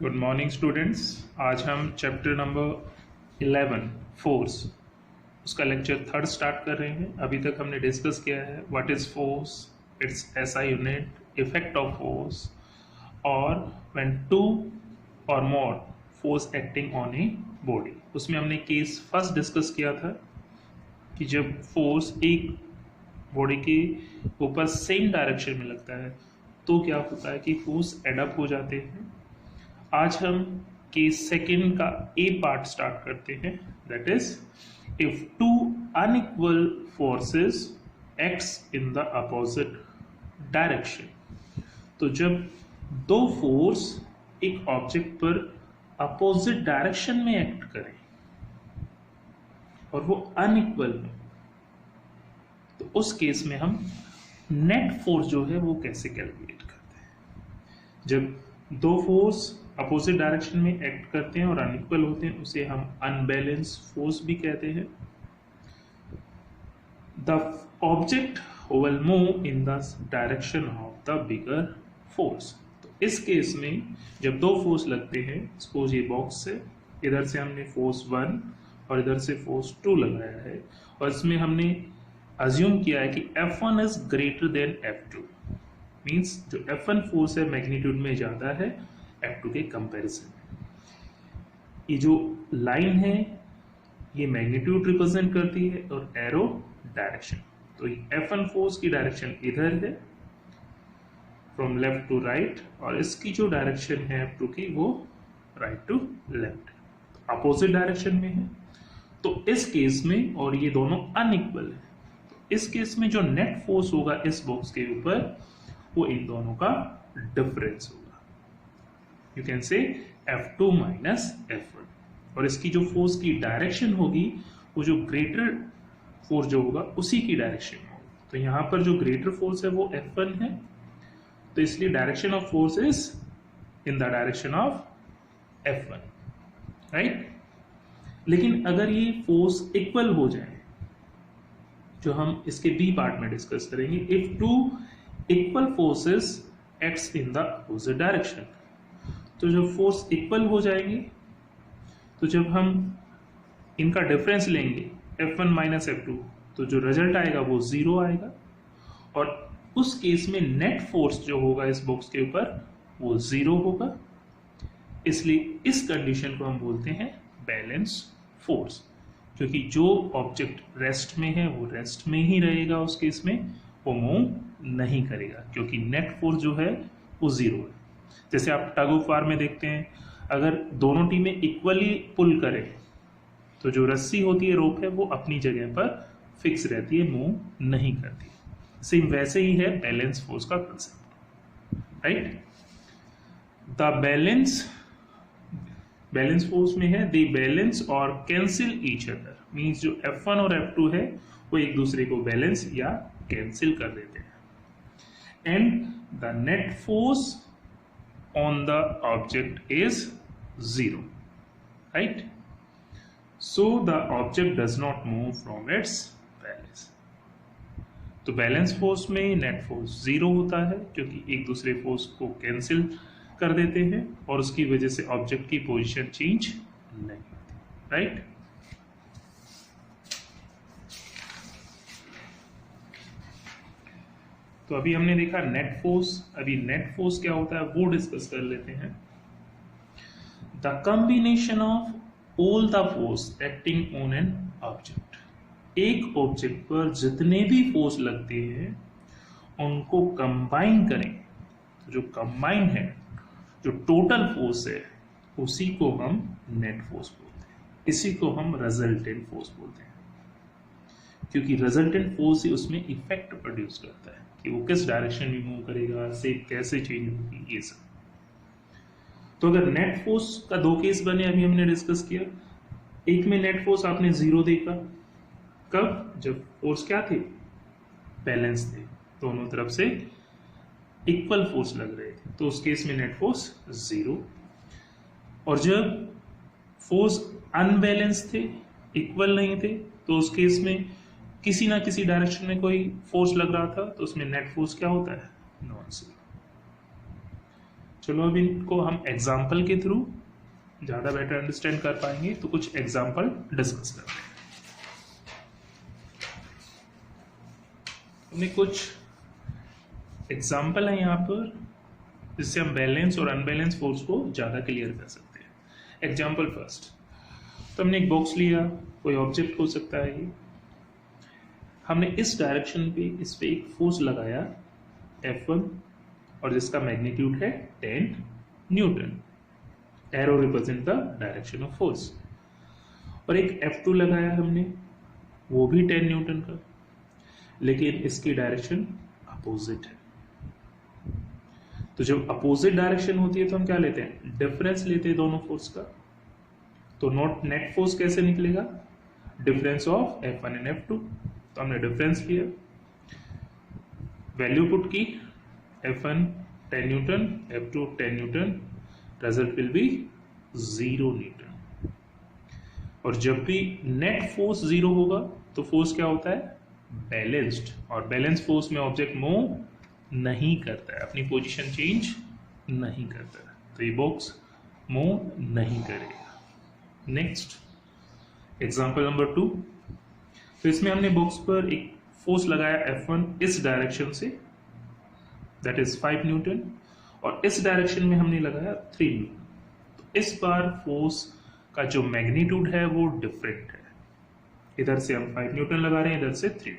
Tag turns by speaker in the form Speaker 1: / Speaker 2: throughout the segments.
Speaker 1: Good morning students. आज हम chapter number 11 force उसका लेक्चर थर्ड स्टार्ट कर रहे हैं। अभी तक हमने डिस्कस किया है what is force, it's SI unit, effect of force और व्हेन टू और more force acting on a body. उसमें हमने केस फर्स्ट डिस्कस किया था कि जब फोर्स एक बॉडी के ऊपर सेम डायरेक्शन में लगता है तो क्या होता है कि फोर्स एडअप हो जाते हैं। आज हम केस सेकंड का ए पार्ट स्टार्ट करते हैं, that is if two unequal forces acts in the opposite direction. तो जब दो फोर्स एक ऑब्जेक्ट पर अपोजिट डायरेक्शन में एक्ट करें और वो अनइक्वल हो, तो उस केस में हम नेट फोर्स जो है वो कैसे कैलकुलेट करते हैं। जब दो फोर्स अपोजिट डायरेक्शन में एक्ट करते हैं और अनइक्वल होते हैं उसे हम अनबैलेंस फोर्स भी कहते हैं। The object will move in the direction of the bigger force. तो इस केस में जब दो फोर्स लगते हैं, सपोज ये बॉक्स है, इधर से हमने फोर्स 1 और इधर से फोर्स 2 लगाया है और इसमें हमने अज्यूम किया है कि F1 is greater than F2, means जो F1 फोर्स है मैग्नीट्यूड में ज्यादा है F2 के कंपैरिजन। ये जो लाइन है ये मैग्नीट्यूड रिप्रेजेंट करती है और एरो डायरेक्शन। तो F1 फोर्स की डायरेक्शन इधर है फ्रॉम लेफ्ट टू राइट और इसकी जो डायरेक्शन है F2 की वो राइट टू लेफ्ट, तो अपोजिट डायरेक्शन में है। तो इस केस में, और ये दोनों अनइक्वल है, तो इस केस में जो नेट फोर्स होगा इस बॉक्स के ऊपर वो इन दोनों का डिफरेंस होगा। You can say F2 minus F1, और इसकी जो फोर्स की डायरेक्शन होगी वो जो ग्रेटर फोर्स जो होगा उसी की डायरेक्शन में होगी। तो यहां पर जो ग्रेटर फोर्स है वो F1 है, तो इसलिए direction of force is in the direction of F1, right. लेकिन अगर ये फोर्स इक्वल हो जाए, जो हम इसके बी पार्ट में डिस्कस करेंगे, if two equal forces acts in the opposite direction, तो जब फोर्स इक्वल हो जाएंगे तो जब हम इनका डिफरेंस लेंगे F1 माइनस F2, तो जो रिजल्ट आएगा वो 0 आएगा, और उस केस में नेट फोर्स जो होगा इस बॉक्स के ऊपर वो 0 होगा। इसलिए इस कंडीशन को हम बोलते हैं बैलेंस फोर्स, क्योंकि जो ऑब्जेक्ट रेस्ट में है वो रेस्ट में ही रहेगा, उस केस में वो मूव नहीं करेगा क्योंकि नेट फोर्स जो है वो 0 है। जैसे आप टग ऑफ वार में देखते हैं, अगर दोनों टीमें इक्वली पुल करें तो जो रस्सी होती है, रोप है, वो अपनी जगह पर फिक्स रहती है, मूव नहीं करती। सेम वैसे ही है बैलेंस फोर्स का concept, right. The balance force में है दे बैलेंस और कैंसिल ईच अदर, मीन्स जो F1 और F2 है वो एक दूसरे को बैलेंस या कैंसिल कर देते हैं। And the net force on the object is 0, right? So the object does not move from its balance. तो बैलेंस फोर्स में नेट फोर्स 0 होता है क्योंकि एक दूसरे फोर्स को कैंसिल कर देते हैं और उसकी वजह से ऑब्जेक्ट की पोजीशन चेंज नहीं होती, राइट। तो अभी हमने देखा नेट फोर्स, अभी नेट फोर्स क्या होता है वो डिस्कस कर लेते हैं। The combination of all the force acting on an object, एक ऑब्जेक्ट पर जितने भी फोर्स लगते हैं उनको कंबाइन करें, तो जो कंबाइन है, जो टोटल फोर्स है, उसी को हम नेट फोर्स बोलते हैं। इसी को हम रिजल्टेंट फोर्स बोलते हैं, क्योंकि रिजल्टेंट फोर्स ही उसमें इफेक्ट प्रोड्यूस करता है कि वो किस डायरेक्शन में मूव करेगा, शेप कैसे चेंज होगी, ये सब। तो अगर नेट फोर्स का दो केस बने, अभी हमने डिस्कस किया, एक में नेट फोर्स आपने 0 देखा, कब, जब फोर्स क्या थे, बैलेंस थे, दोनों तरफ से इक्वल फोर्स लग रहे थे, तो उस केस में नेट फोर्स 0। और जब फोर्स अनबैलेंस थे, इक्वल नहीं थे, तो उस केस में किसी ना किसी डायरेक्शन में कोई फोर्स लग रहा था, तो उसमें नेट फोर्स क्या होता है, नॉन 0। चलो अब इनको हम एग्जाम्पल के थ्रू ज़्यादा बेटर अंडरस्टैंड कर पाएंगे, तो कुछ एग्जाम्पल डिस्कस करते हैं। हमने कुछ एग्जाम्पल है यहाँ पर जिससे हम बैलेंस और अनबैलेंस फोर्स को ज़्यादा क्लियर कर सकते हैं। एग्जाम्पल फर्स्ट, तो हमने एक बॉक्स लिया, कोई ऑब्जेक्ट हो सकता है ये, हमने इस डायरेक्शन पे इस पे एक फोर्स लगाया F1 और जिसका मैग्नीट्यूड है 10 Newton. Arrow represent the direction of force. और एक F2 लगाया हमने, वो भी 10 न्यूटन का, लेकिन इसकी डायरेक्शन अपोजिट है। तो जब अपोजिट डायरेक्शन होती है तो हम क्या लेते हैं, डिफरेंस लेते हैं दोनों फोर्स का। तो नॉट नेट फोर्स कैसे निकलेगा, difference of F1 and F2। तो हमने डिफरेंस लिया, वैल्यू पुट की, F1 10 Newton, F2 10 Newton, result will be 0 Newton. और जब भी नेट फोर्स 0 होगा तो फोर्स क्या होता है, बैलेंस्ड। और बैलेंस फोर्स में ऑब्जेक्ट मूव नहीं करता है, अपनी पोजीशन चेंज नहीं करता है, तो ये बॉक्स मूव नहीं करेगा। नेक्स्ट एग्जांपल नंबर 2, तो इसमें हमने बॉक्स पर एक फोर्स लगाया F1 इस डायरेक्शन से, दैट इज 5 न्यूटन, और इस डायरेक्शन में हमने लगाया 3 न्यूटन। तो इस बार फोर्स का जो मैग्नीट्यूड है वो डिफरेंट है, इधर से हम 5 न्यूटन लगा रहे हैं, इधर से 3।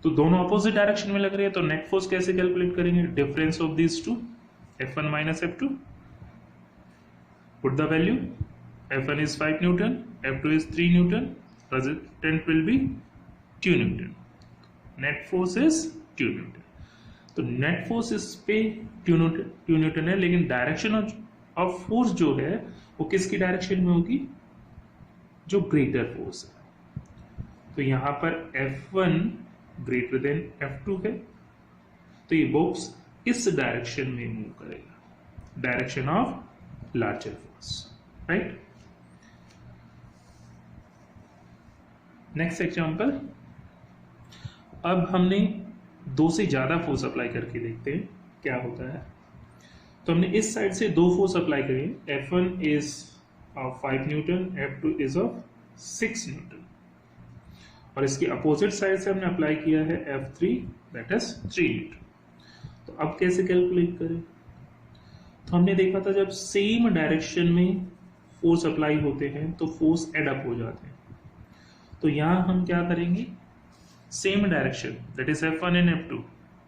Speaker 1: तो दोनों अपोजिट डायरेक्शन में लग रहे हैं, तो नेट फोर्स कैसे कैलकुलेट करेंगे, difference of this two, F1 minus F2, put the value, F1 is 5 Newton, F2 is 3 Newton, resultant will be 2 Newton. Net force is 2 Newton. तो नेट फोर्स इस पे 2 न्यूटन है, लेकिन डायरेक्शन ऑफ फोर्स जो है वो किसकी डायरेक्शन में होगी, जो ग्रेटर फोर्स है। तो यहां पर F1 ग्रेटर देन F2 है, तो ये बॉक्स इस डायरेक्शन में मूव करेगा, direction of larger force, right. Next example, अब हमने 2 से ज्यादा फोर्स अप्लाई करके देखते हैं क्या होता है। तो हमने इस साइड से 2 फोर्स अप्लाई करें, F1 is of 5 Newton, F2 is of 6 Newton, और इसकी अपोजिट साइड से हमने अप्लाई किया है F3 दैट इज 3 न्यूटन। तो अब कैसे कैलकुलेट करें, तो हमने देखा था जब सेम डायरेक्शन में फोर्स अप्लाई होते हैं तो फोर्स एड अप हो जाते हैं। तो यहां हम क्या करेंगे, same direction that is F1 and F2,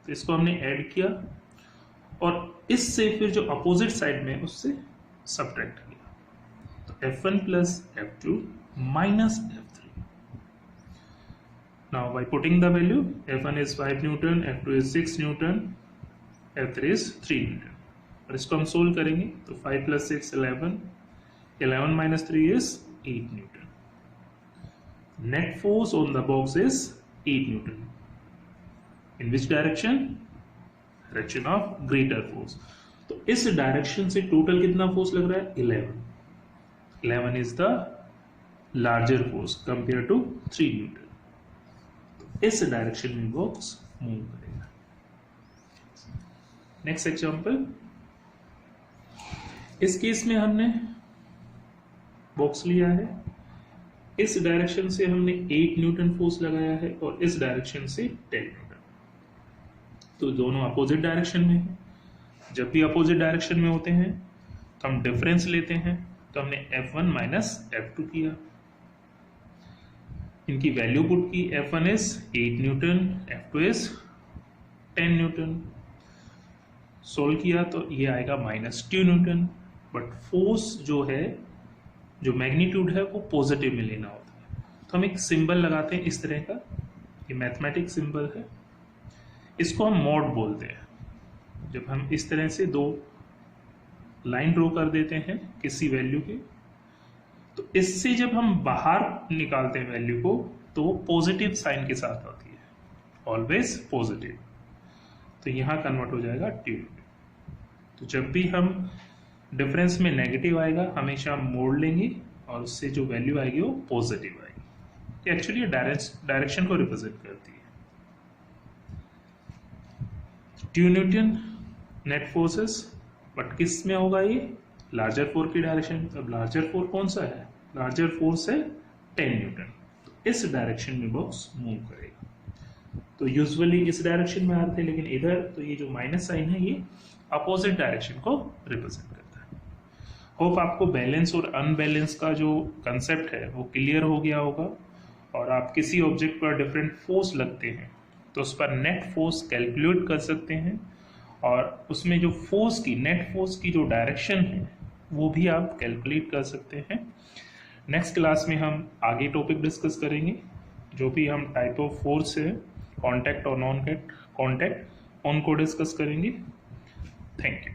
Speaker 1: तो इसको हमने ऐड किया और इससे फिर जो अपोजिट साइड में उससे सब्ट्रैक्ट किया, तो F1 plus F2 minus F3। Now by putting the value, F1 is 5 Newton, F2 is 6 Newton, F3 is 3 Newton, और इसको हम सोल्व करेंगे तो 5 plus 6 11, 11 minus 3 is 8 Newton. Net force on the box is 8 Newton. In which direction? Direction of greater force. तो इस direction से total कितना force लग रहा है, 11। 11 is the larger force compared to 3 Newton. तो इस डायरेक्शन में बॉक्स मूव करेगा। नेक्स्ट एग्जांपल, इस केस में हमने बॉक्स लिया है, इस डायरेक्शन से हमने 8 न्यूटन फोर्स लगाया है और इस डायरेक्शन से 10 न्यूटन। तो दोनों अपोजिट डायरेक्शन में है। जब भी अपोजिट डायरेक्शन में होते हैं तो हम डिफरेंस लेते हैं, तो हमने F1 माइनस F2 किया, इनकी वैल्यू पुट की, F1 is 8 Newton, F2 is 10 Newton, solve किया तो ये आएगा माइनस 2 न्यूटन। बट फोर्स जो है, जो मैग्नीट्यूड है वो पॉजिटिव में लेना होता है, तो हम एक सिंबल लगाते हैं इस तरह का, ये मैथमेटिक सिंबल है, इसको हम मॉड बोलते हैं। जब हम इस तरह से 2 लाइन ड्रॉ कर देते हैं किसी वैल्यू के, तो इससे जब हम बाहर निकालते हैं वैल्यू को तो वो पॉजिटिव साइन के साथ आती है, ऑलवेज पॉजिटिव, तो यहां कन्वर्ट हो जाएगा 2। तो जब भी हम डिफरेंस में नेगेटिव आएगा हमेशा हम मोड़ लेंगे और उससे जो वैल्यू आएगी वो पॉजिटिव आएगी। एक्चुअली डायरेक्शन को रिप्रेजेंट करती है। 2 न्यूटन नेट फोर्सेस बट किस में होगा ये? लार्जर फोर्स की डायरेक्शन। अब लार्जर फोर्स कौन सा है? लार्जर फोर्स है 10 न्यूटन। तो इस डायरेक्शन में बॉक्स मूव करेगा। तो यूजुअली इस डायरेक्शन में आ रहे थे, लेकिन इधर तो ये जो माइनस साइन है ये अपोजिट डायरेक्शन को रिप्रेजेंट करता है। होप आपको बैलेंस और अनबैलेंस का जो कंसेप्ट है वो क्लियर हो गया होगा। और आप किसी ऑब्जेक्ट पर डिफरेंट फोर्स लगते हैं तो उस पर नेट फोर्स कैलकुलेट कर सकते हैं, और उसमें जो फोर्स की नेट फोर्स की जो डायरेक्शन है वो भी आप कैलकुलेट कर सकते हैं। नेक्स्ट क्लास में हम आगे टॉपिक डिस्कस करेंगे, जो भी हम टाइप ऑफ फोर्स है, कांटेक्ट और नॉन कांटेक्ट, उनको डिस्कस करेंगे। Thank you.